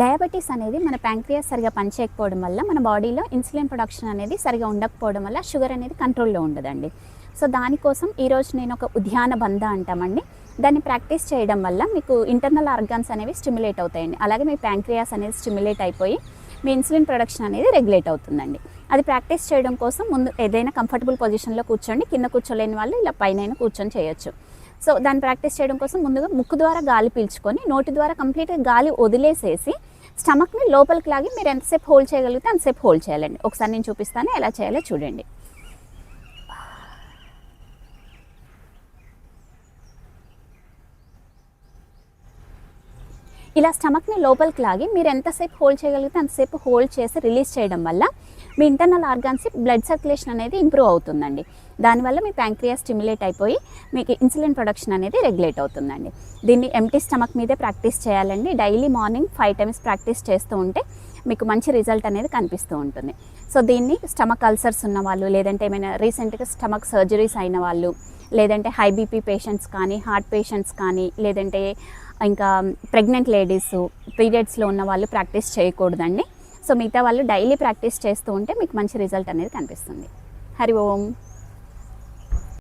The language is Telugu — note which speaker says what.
Speaker 1: డయాబెటీస్ అనేది మన ప్యాంక్రియాస్ సరిగా పనిచేయకపోవడం వల్ల మన బాడీలో ఇన్సులిన్ ప్రొడక్షన్ అనేది సరిగా ఉండకపోవడం వల్ల షుగర్ అనేది కంట్రోల్లో ఉండదండి. సో దానికోసం ఈరోజు నేను ఒక ఉద్యాన బంధ అంటామండి, దాన్ని ప్రాక్టీస్ చేయడం వల్ల మీకు ఇంటర్నల్ ఆర్గాన్స్ అనేవి స్టిమ్యులేట్ అవుతాయండి. అలాగే మీ ప్యాంక్రియాస్ అనేది స్టిమ్యులేట్ అయిపోయి మీ ఇన్సులిన్ ప్రొడక్షన్ అనేది రెగ్యులేట్ అవుతుందండి. అది ప్రాక్టీస్ చేయడం కోసం ముందు ఏదైనా కంఫర్టబుల్ పొజిషన్లో కూర్చోండి. కింద కూర్చోలేని వాళ్ళు ఇలా పైన కూర్చొని చేయొచ్చు. సో దాన్ని ప్రాక్టీస్ చేయడం కోసం ముందుగా ముక్కు ద్వారా గాలి పీల్చుకొని నోటి ద్వారా కంప్లీట్గా గాలి వదిలేసేసి స్టమక్ని లోపలికి లాగి మీరు ఎంతసేపు హోల్డ్ చేయగలిగితే అంతసేపు హోల్డ్ చేయాలండి. ఒకసారి నేను చూపిస్తాను ఎలా చేయాలో చూడండి. ఇలా స్టమక్ని లోపలికి లాగి మీరు ఎంతసేపు హోల్డ్ చేయగలిగితే అంతసేపు హోల్డ్ చేసి రిలీజ్ చేయడం వల్ల మీ ఇంటర్నల్ ఆర్గాన్స్ బ్లడ్ సర్క్యులేషన్ అనేది ఇంప్రూవ్ అవుతుందండి. దానివల్ల మీ ప్యాంక్రియాస్ స్టిమ్యులేట్ అయిపోయి మీకు ఇన్సులిన్ ప్రొడక్షన్ అనేది రెగ్యులేట్ అవుతుందండి. దీన్ని ఎంటీ స్టమక్ మీదే ప్రాక్టీస్ చేయాలండి. డైలీ మార్నింగ్ 5 times ప్రాక్టీస్ చేస్తూ ఉంటే మీకు మంచి రిజల్ట్ అనేది కనిపిస్తూ ఉంటుంది. సో దీన్ని స్టమక్ అల్సర్స్ ఉన్న వాళ్ళు, లేదంటే ఏమైనా రీసెంట్గా స్టమక్ సర్జరీస్ అయిన వాళ్ళు, లేదంటే హై బీపీ పేషెంట్స్ కానీ, హార్ట్ పేషెంట్స్ కానీ, లేదంటే ఇంకా ప్రెగ్నెంట్ లేడీస్, పీరియడ్స్లో ఉన్న వాళ్ళు ప్రాక్టీస్ చేయకూడదండి. సో మిగతా వాళ్ళు డైలీ ప్రాక్టీస్ చేస్తూ ఉంటే మీకు మంచి రిజల్ట్ అనేది కనిపిస్తుంది. హరి ఓం.